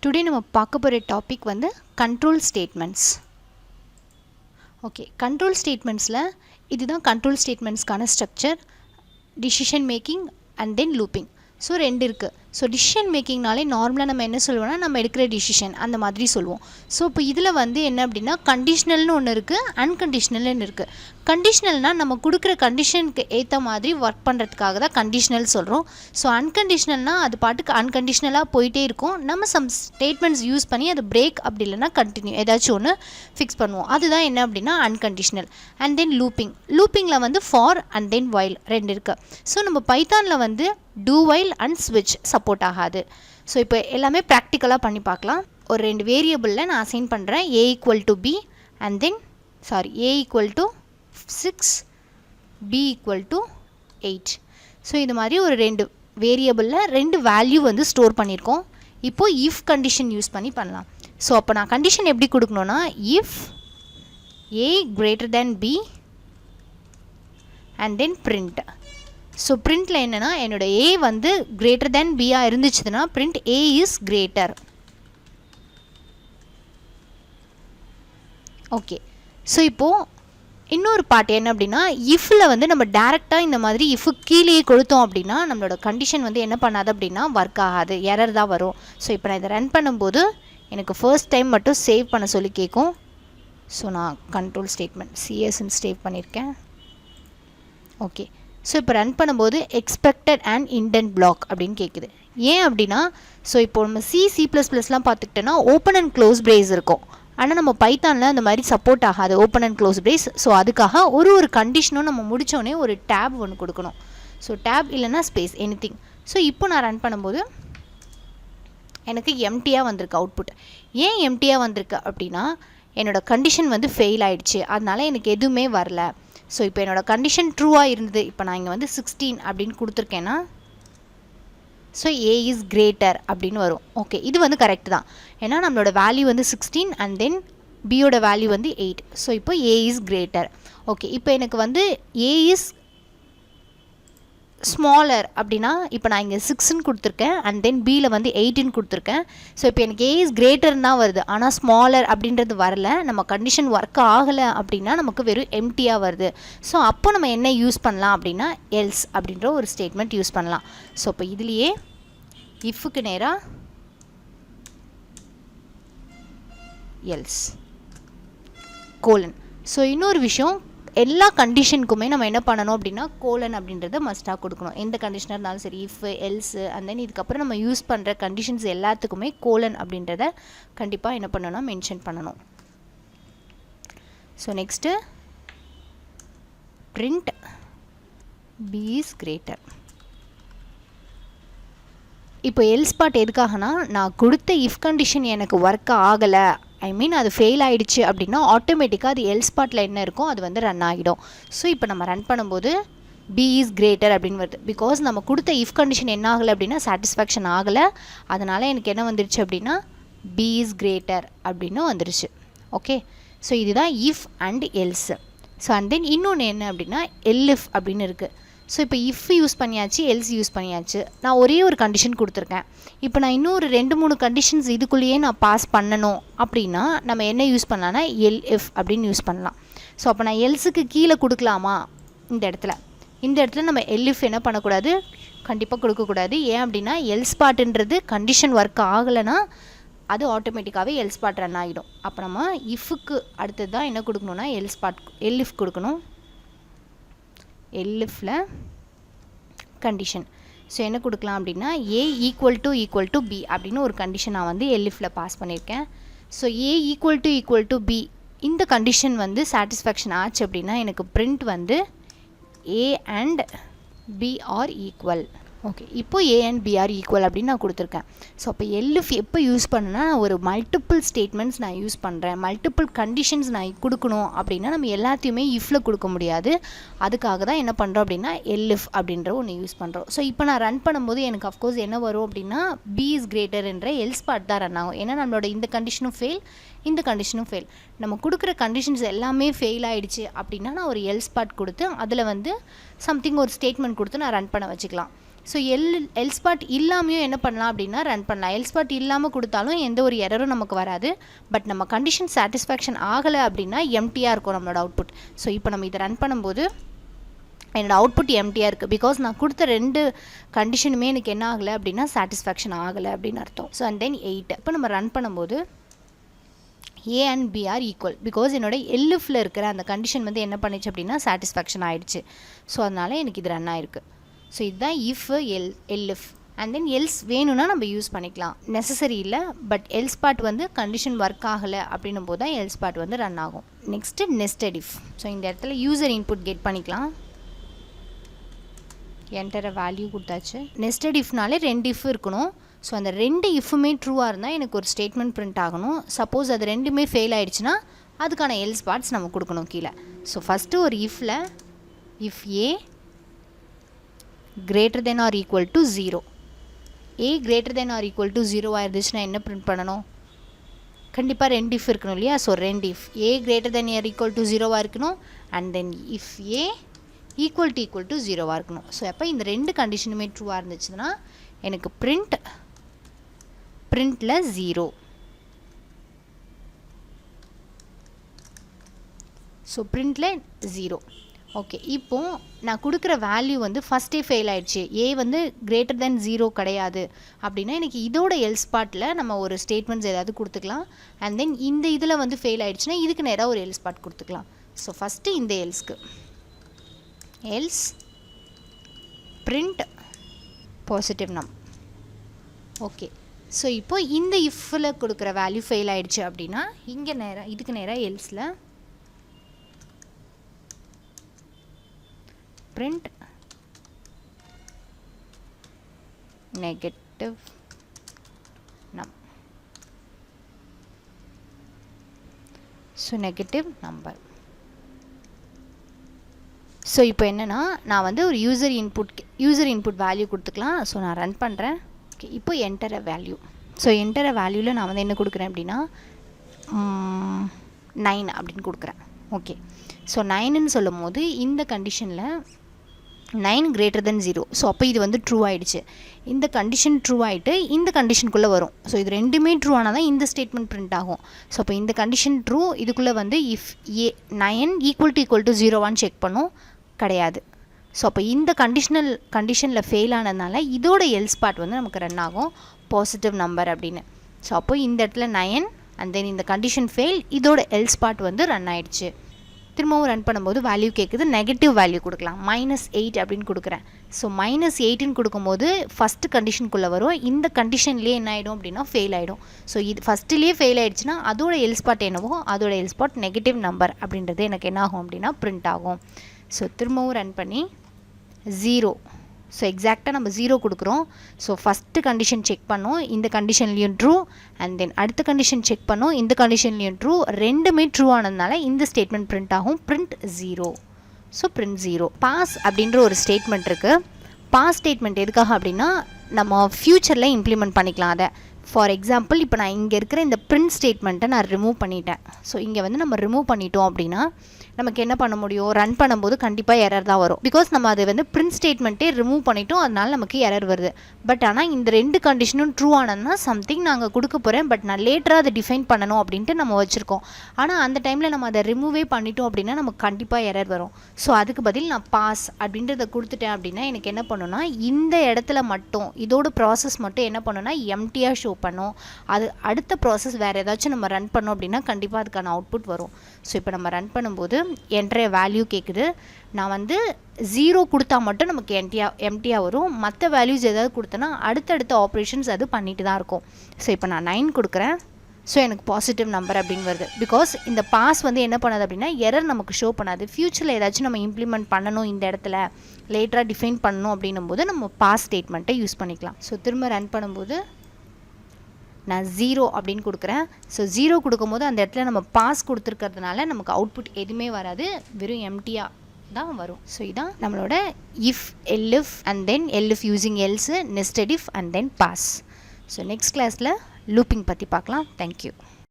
Today நம்ம பார்க்க போகிற டாபிக் வந்து கண்ட்ரோல் ஸ்டேட்மெண்ட்ஸ். ஓகே, கண்ட்ரோல் ஸ்டேட்மெண்ட்ஸில் இதுதான் கண்ட்ரோல் ஸ்டேட்மெண்ட்ஸ்க்கான structure, decision making and then looping. So ரெண்டு இருக்குது. ஸோ டிசிஷன் மேக்கிங்னாலே நார்மலாக நம்ம என்ன சொல்லுவோம்னா நம்ம எடுக்கிற டிசிஷன் அந்த மாதிரி சொல்லுவோம். ஸோ இப்போ இதில் வந்து என்ன அப்படின்னா கண்டிஷ்னல்னு ஒன்று இருக்குது, அன்கண்டிஷ்னல்னு இருக்குது. கண்டிஷ்னல்னால் நம்ம கொடுக்குற கண்டிஷனுக்கு ஏற்ற மாதிரி ஒர்க் பண்ணுறதுக்காக தான் கண்டிஷ்னல் சொல்கிறோம். ஸோ அன்கண்டிஷ்னல்னால் அது பாட்டுக்கு அன்கண்டிஷ்னலாக போயிட்டே இருக்கும். நம்ம சம் ஸ்டேட்மெண்ட்ஸ் யூஸ் பண்ணி அது பிரேக் அப்படி இல்லைன்னா கண்டினியூ ஏதாச்சும் ஒன்று ஃபிக்ஸ் பண்ணுவோம். அதுதான் என்ன அப்படின்னா அன்கண்டிஷ்னல். அண்ட் தென் லூப்பிங்கில் வந்து ஃபார் அண்ட் தென் வைல் ரெண்டு இருக்குது. ஸோ நம்ம பைத்தானில் வந்து do while and switch support ஆகாது. ஸோ இப்போ எல்லாமே ப்ராக்டிக்கலாக பண்ணி பார்க்கலாம். ஒரு ரெண்டு வேரியபிளில் நான் அசைன் பண்ணுறேன். a = b and then a = 6 b = 8. So இது மாதிரி ஒரு ரெண்டு வேரியபிளில் ரெண்டு வேல்யூ வந்து ஸ்டோர் பண்ணியிருக்கோம். இப்போது இஃப் கண்டிஷன் யூஸ் பண்ணி பண்ணலாம். ஸோ அப்போ நான் கண்டிஷன் எப்படி கொடுக்கணுன்னா if a greater b and then print. So பிரிண்டில் என்னென்னா என்னோடய a வந்து greater than b இருந்துச்சுன்னா print a is greater. Okay, so இப்போது இன்னொரு பார்ட் என்ன அப்படின்னா இஃப்பில் வந்து நம்ம டேரெக்டாக இந்த மாதிரி இஃபு கீழே கொடுத்தோம் அப்படின்னா நம்மளோட கண்டிஷன் வந்து என்ன பண்ணாது அப்படின்னா ஒர்க் ஆகாது, எரர் தான் வரும். ஸோ இப்போ நான் இதை ரன் பண்ணும்போது எனக்கு ஃபர்ஸ்ட் டைம் மட்டும் சேவ் பண்ண சொல்லி கேட்கும். ஸோ நான் கண்ட்ரோல் ஸ்டேட்மெண்ட் சிஎஸ்ன்னு சேவ் பண்ணியிருக்கேன். ஓகே, ஸோ இப்போ ரன் பண்ணும்போது எக்ஸ்பெக்டட் அண்ட் இண்டென்ட் பிளாக் அப்படின்னு கேட்குது. ஏன் அப்படின்னா ஸோ இப்போ நம்ம C++லாம் பார்த்துக்கிட்டோன்னா ஓப்பன் அண்ட் க்ளோஸ் பிரேஸ் இருக்கும். ஆனால் நம்ம பைத்தானில் அந்த மாதிரி சப்போர்ட் ஆகாது open and close brace. So அதுக்காக ஒரு கண்டிஷனும் நம்ம முடித்தோடனே ஒரு டேப் ஒன்று கொடுக்கணும். ஸோ டேப் இல்லைன்னா ஸ்பேஸ் எனிதிங். ஸோ இப்போ நான் ரன் பண்ணும்போது எனக்கு எம்டியாக வந்திருக்கு அவுட்புட். ஏன் எம்டியாக வந்திருக்கு அப்படின்னா என்னோடய கண்டிஷன் வந்து ஃபெயில் ஆகிடுச்சு, அதனால் எனக்கு எதுவுமே வரல. ஸோ இப்போ என்னோடய கண்டிஷன் ட்ரூவாக இருந்தது. இப்போ நான் இங்கே வந்து 16 அப்படின்னு கொடுத்துருக்கேன்னா ஸோ a is greater அப்படின்னு வரும். ஓகே, இது வந்து கரெக்ட் தான். ஏன்னா நம்மளோட வேல்யூ வந்து 16 அண்ட் தென் பியோட வேல்யூ வந்து 8. ஸோ இப்போ a is greater. ஓகே, இப்போ எனக்கு வந்து a is ஸ்மாலர் அப்படின்னா இப்போ நான் இங்கே 6ன்னு கொடுத்துருக்கேன் அண்ட் தென் பியில் வந்து 8ன்னு கொடுத்துருக்கேன். ஸோ இப்போ எனக்கு a is greaterன்னு தான் வருது, ஆனால் ஸ்மாலர் அப்படின்றது வரல. நம்ம கண்டிஷன் ஒர்க் ஆகலை அப்படின்னா நமக்கு வெறும் எம்டியாக வருது. ஸோ அப்போ நம்ம என்ன யூஸ் பண்ணலாம் அப்படின்னா எல்ஸ் அப்படின்ற ஒரு ஸ்டேட்மெண்ட் யூஸ் பண்ணலாம். ஸோ இப்போ இதுலேயே இஃப்க்கு நேராக எல்ஸ் கோலன். ஸோ இன்னொரு விஷயம், எல்லா கண்டிஷனுக்குமே நம்ம என்ன பண்ணணும் அப்படின்னா கோலன் அப்படின்றத மஸ்ட்டாக கொடுக்கணும். எந்த கண்டிஷனாக இருந்தாலும் சரி, இஃப் எல்ஸு அண்ட் தென் இதுக்கப்புறம் நம்ம யூஸ் பண்ணுற கண்டிஷன்ஸ் எல்லாத்துக்குமே கோலன் அப்படின்றத கண்டிப்பாக என்ன பண்ணணும்னா மென்ஷன் பண்ணணும். So next print b is greater. இப்போ எல்ஸ் பார்ட் எதுக்காகனா நான் கொடுத்த இஃப் கண்டிஷன் எனக்கு ஒர்க் ஆகலை, அது ஃபெயில் ஆகிடுச்சு அப்படின்னா ஆட்டோமேட்டிக்காக அது எல்ஸ் பார்ட்டில் என்ன இருக்கும் அது வந்து ரன் ஆகிடும். ஸோ இப்போ நம்ம ரன் பண்ணும்போது b is greater அப்படின்னு வருது. பிகாஸ் நம்ம கொடுத்த இஃப் கண்டிஷன் என்ன ஆகலை அப்படின்னா சாட்டிஸ்ஃபேக்ஷன் ஆகலை, அதனால் எனக்கு என்ன வந்துருச்சு அப்படின்னா b is greater அப்படின்னு வந்துருச்சு. ஓகே, ஸோ இதுதான் if and else. So and then இன்னொன்று என்ன அப்படின்னா elif அப்படின்னு இருக்குது. ஸோ இப்போ இஃப் யூஸ் பண்ணியாச்சு, எல்ஸ் யூஸ் பண்ணியாச்சு. நான் ஒரே ஒரு கண்டிஷன் கொடுத்துருக்கேன். இப்போ நான் இன்னொரு 2-3 கண்டிஷன்ஸ் இதுக்குள்ளேயே நான் பாஸ் பண்ணணும் அப்படின்னா நம்ம என்ன யூஸ் பண்ணலான்னா elif அப்படின்னு யூஸ் பண்ணலாம். ஸோ அப்போ நான் எல்ஸுக்கு கீழே கொடுக்கலாமா இந்த இடத்துல நம்ம elif என்ன பண்ணக்கூடாது, கண்டிப்பாக கொடுக்கக்கூடாது. ஏன் அப்படின்னா எல்ஸ் பார்ட்டுன்றது கண்டிஷன் ஒர்க் ஆகலைன்னா அது ஆட்டோமேட்டிக்காகவே எல்ஸ் பார்ட் ரன் ஆகிடும். அப்போ நம்ம இஃப்க்கு அடுத்தது தான் என்ன கொடுக்கணுன்னா elif கொடுக்கணும். elifல கண்டிஷன். ஸோ என்ன கொடுக்கலாம் அப்படின்னா a = b அப்படின்னு ஒரு கண்டிஷன் நான் வந்து elifல பாஸ் பண்ணியிருக்கேன். ஸோ a = b இந்த கண்டிஷன் வந்து சாட்டிஸ்ஃபேக்ஷன் ஆச்சு அப்படின்னா எனக்கு print வந்து a and b are equal. Okay, இப்போ a and b are equal அப்படின்னு நான் கொடுத்துருக்கேன். ஸோ அப்போ elif எப்போ யூஸ் பண்ணுன்னா ஒரு மல்டிபிள் ஸ்டேட்மெண்ட்ஸ் நான் யூஸ் பண்ணுறேன், மல்டிபிள் கண்டிஷன்ஸ் நான் கொடுக்கணும் அப்படின்னா நம்ம எல்லாத்தையுமே இஃப்பில் கொடுக்க முடியாது. அதுக்காக தான் என்ன பண்ணுறோம் அப்படின்னா elif அப்படின்ற ஒன்று யூஸ் பண்ணுறோம். ஸோ இப்போ நான் ரன் பண்ணும்போது எனக்கு அஃப்கோர்ஸ் என்ன வரும் அப்படின்னா b is greater என்ற எல்ஸ் பார்ட் தான் ரன் ஆகும். ஏன்னா நம்மளோட இந்த கண்டிஷனும் ஃபெயில், இந்த கண்டிஷனும் ஃபெயில். நம்ம கொடுக்குற கண்டிஷன்ஸ் எல்லாமே ஃபெயில் ஆகிடுச்சு அப்படின்னா நான் ஒரு எல்ஸ் பார்ட் கொடுத்து அதில் வந்து சம்திங் ஒரு ஸ்டேட்மெண்ட் கொடுத்து நான் ரன் பண்ண வச்சுக்கலாம். ஸோ எல்ஸ் பார்ட் இல்லாமையும் என்ன பண்ணலாம் அப்படின்னா ரன் பண்ணலாம். எல்ஸ் பார்ட் இல்லாமல் கொடுத்தாலும் எந்த ஒரு எரரும் நமக்கு வராது. பட் நம்ம கண்டிஷன் சாட்டிஸ்ஃபேக்ஷன் ஆகலை அப்படின்னா எம்டியாக இருக்கும் நம்மளோட அவுட்புட். ஸோ இப்போ நம்ம இதை ரன் பண்ணும்போது என்னோடய அவுட்புட் எம்டியாக இருக்குது. பிகாஸ் நான் கொடுத்த 2 கண்டிஷனுமே எனக்கு என்ன ஆகலை அப்படின்னா சாட்டிஸ்ஃபேக்ஷன் ஆகலை அப்படின்னு அர்த்தம். So and then 8. இப்போ நம்ம ரன் பண்ணும்போது A and B are equal. Because என்னோட எல்எஃப்ல இருக்கிற அந்த கண்டிஷன் வந்து என்ன பண்ணிச்சு அப்படின்னா சாட்டிஸ்ஃபேக்ஷன் ஆகிடுச்சு. ஸோ அதனால் எனக்கு இது ரன் ஆயிருக்கு. ஸோ இதுதான் if LF. And then else வேணும்னா நம்ம யூஸ் பண்ணிக்கலாம், நெசசரி இல்லை. பட் எல்ஸ் பார்ட் வந்து கண்டிஷன் ஒர்க் ஆகலை அப்படின்னும் போது தான் எல்ஸ் பார்ட் வந்து ரன் ஆகும். Next nested if. ஸோ இந்த இடத்துல யூசர் இன்புட் கெட் பண்ணிக்கலாம். என்டர் வேல்யூ கொடுத்தாச்சு. நெஸ்டட் இஃப்னாலே 2 இஃப் இருக்கணும். ஸோ அந்த 2 இஃப்புமே ட்ரூவாக இருந்தால் எனக்கு ஒரு ஸ்டேட்மெண்ட் பிரிண்ட் ஆகணும். சப்போஸ் அது 2மே ஃபெயில் ஆகிடுச்சுன்னா அதுக்கான எல்ஸ் பார்ட்ஸ் நம்ம கொடுக்கணும் கீழே. ஸோ ஃபஸ்ட்டு ஒரு இஃப்பில் if A greater than or equal to 0, a greater than or equal to 0 இருந்துச்சுன்னா என்ன பிரிண்ட் பண்ணணும்? கண்டிப்பாக 2 இஃப் இருக்கணும் இல்லையா? So 2 if a greater than or equal to 0 இருக்கணும். And then if a equal to 0 இருக்கணும். ஸோ அப்போ இந்த 2 கண்டிஷனுமே ட்ரூவாக இருந்துச்சுன்னா எனக்கு பிரிண்டில் 0. ஸோ பிரிண்டில் 0. ஓகே, இப்போது நான் கொடுக்குற வேல்யூ வந்து ஃபஸ்ட்டே ஃபெயில் ஆகிடுச்சு. ஏ வந்து கிரேட்டர் தென் 0 கிடையாது அப்படின்னா எனக்கு இதோட எல்ஸ் பார்ட்டில் நம்ம ஒரு ஸ்டேட்மெண்ட்ஸ் ஏதாவது கொடுத்துக்கலாம். அண்ட் தென் இந்த இதில் வந்து ஃபெயில் ஆகிடுச்சுன்னா இதுக்கு நேராக ஒரு எல்ஸ் பார்ட் கொடுத்துக்கலாம். ஸோ ஃபஸ்ட்டு இந்த எல்ஸ்க்கு else print positive num. Okay, so இப்போ இந்த இஃப்பில் கொடுக்குற வேல்யூ ஃபெயில் ஆகிடுச்சு அப்படின்னா இங்கே நேராக இதுக்கு நேராக எல்ஸில் print negative num. So negative number. So இப்போ என்னென்னா நான் வந்து ஒரு யூசர் இன்புட் வேல்யூ கொடுத்துக்கலாம். ஸோ நான் ரன் பண்ணுறேன். ஓகே, இப்போ enter a value. So enter a வேல்யூவில் நான் வந்து என்ன கொடுக்குறேன் அப்படின்னா 9 அப்படின்னு கொடுக்குறேன். ஓகே, ஸோ 9ன்னு சொல்லும் போது இந்த கண்டிஷனில் 9 greater than 0. ஸோ அப்போ இது வந்து ட்ரூ ஆகிடுச்சு. இந்த கண்டிஷன் ட்ரூ ஆகிட்டு இந்த கண்டிஷனுக்குள்ளே வரும். ஸோ இது 2மே ட்ரூ ஆனால் தான் இந்த ஸ்டேட்மெண்ட் பிரிண்ட் ஆகும். ஸோ அப்போ இந்த கண்டிஷன் ட்ரூ, இதுக்குள்ளே வந்து if A 9 equal to 0 check பண்ணும், கிடையாது. ஸோ அப்போ இந்த கண்டிஷனில் ஃபெயில் ஆனதுனால இதோட எல்ஸ் பார்ட் வந்து நமக்கு ரன் ஆகும் பாசிட்டிவ் நம்பர் அப்படின்னு. ஸோ அப்போ இந்த இடத்துல 9 அண்ட் தென் இந்த கண்டிஷன் ஃபெயில், இதோட எல்ஸ் பார்ட் வந்து ரன் ஆகிடுச்சு. திரும்பவும் ரன் பண்ணும்போது வேல்யூ கேட்குது, நெகட்டிவ் வேல்யூ கொடுக்கலாம். -8 அப்படின்னு கொடுக்குறேன். ஸோ -8ன்னு கொடுக்கும்போது ஃபஸ்ட்டு கண்டிஷனுக்குள்ளே வரும். இந்த கண்டிஷன்லேயே என்ன ஆகிடும் அப்படின்னா ஃபெயில் ஆகிடும். ஸோ இது ஃபஸ்ட்டுலேயே ஃபெயில் ஆகிடுச்சுன்னா அதோட எல்ஸ் பார்ட் என்னவோ அதோட எல்ஸ் பார்ட் நெகட்டிவ் நம்பர் அப்படின்றது எனக்கு என்ன ஆகும் அப்படின்னா பிரிண்ட் ஆகும். ஸோ திரும்பவும் ரன் பண்ணி 0. ஸோ எக்ஸாக்டாக நம்ம 0 கொடுக்குறோம். ஸோ ஃபஸ்ட்டு கண்டிஷன் செக் பண்ணோம், இந்த கண்டிஷன்லேயும் ட்ரூ. அண்ட் தென் அடுத்த கண்டிஷன் செக் பண்ணோம், இந்த கண்டிஷன்லேயும் ட்ரூ. 2மே ட்ரூ ஆனதுனால இந்த ஸ்டேட்மெண்ட் பிரிண்ட் ஆகும், print 0. So print 0. பாஸ் அப்படின்ற ஒரு ஸ்டேட்மெண்ட் இருக்குது. பாஸ் ஸ்டேட்மெண்ட் எதுக்காக அப்படின்னா நம்ம ஃப்யூச்சரில் இம்ப்ளிமெண்ட் பண்ணிக்கலாம் அதை. ஃபார் எக்ஸாம்பிள் இப்போ நான் இங்கே இருக்கிற இந்த print ஸ்டேட்மெண்ட்டை நான் ரிமூவ் பண்ணிட்டேன். ஸோ இங்கே வந்து நம்ம ரிமூவ் பண்ணிட்டோம் அப்படின்னா நமக்கு என்ன பண்ண முடியும்? ரன் பண்ணும்போது கண்டிப்பாக எரர் தான் வரும். பிகாஸ் நம்ம அதை வந்து print ஸ்டேட்மெண்ட்டே ரிமூவ் பண்ணிட்டோம், அதனால நமக்கு எரர் வருது. பட் ஆனால் இந்த 2 கண்டிஷனும் ட்ரூ ஆனதுன்னா சம்திங் நாங்கள் கொடுக்க போகிறேன், பட் நான் லேட்டராக அதை டிஃபைன் பண்ணணும் அப்படின்ட்டு நம்ம வச்சுருக்கோம். ஆனால் அந்த டைமில் நம்ம அதை ரிமூவே பண்ணிட்டோம் அப்படின்னா நமக்கு கண்டிப்பாக எரர் வரும். ஸோ அதுக்கு பதில் நான் பாஸ் அப்படின்றத கொடுத்துட்டேன் அப்படின்னா எனக்கு என்ன பண்ணுன்னா இந்த இடத்துல மட்டும் இதோட ப்ராசஸ் மட்டும் என்ன பண்ணுன்னா எம்டியாக ஷோ பண்ணும். அது அடுத்த ப்ராசஸ் வேறு ஏதாச்சும் நம்ம ரன் பண்ணோம் அப்படின்னா கண்டிப்பாக அதுக்கான அவுட்புட் வரும். ஸோ இப்போ நம்ம ரன் பண்ணும்போது என்ட்ரு வேல்யூ கேட்குது. நான் வந்து 0 கொடுத்தா மட்டும் நமக்கு எம்டியாக வரும். மற்ற வேல்யூஸ் ஏதாவது கொடுத்தனா அடுத்தடுத்த ஆப்ரேஷன்ஸ் அது பண்ணிட்டு தான் இருக்கும். ஸோ இப்போ நான் 9 கொடுக்குறேன். ஸோ எனக்கு பாசிட்டிவ் நம்பர் அப்படின்னு வருது. பிகாஸ் இந்த பாஸ் வந்து என்ன பண்ணாது அப்படின்னா எரர் நமக்கு ஷோ பண்ணாது. ஃப்யூச்சரில் ஏதாச்சும் நம்ம இம்ப்ளிமெண்ட் பண்ணணும், இந்த இடத்துல லேட்டராக டிஃபைன் பண்ணணும் அப்படின்னும் போது நம்ம பாஸ் ஸ்டேட்மெண்ட்டை யூஸ் பண்ணிக்கலாம். ஸோ திரும்ப ரன் பண்ணும்போது நான் 0 அப்படின்னு கொடுக்குறேன். ஸோ 0 கொடுக்கும்போது அந்த இடத்துல நம்ம பாஸ் கொடுத்துருக்கிறதுனால நமக்கு அவுட்புட் எதுவுமே வராது, வெறும் எம்டியாக தான் வரும். ஸோ இதான் நம்மளோட if elif and then elif using else, nested if and then pass. So next கிளாஸில் லூப்பிங் பற்றி பார்க்கலாம். தேங்க்யூ.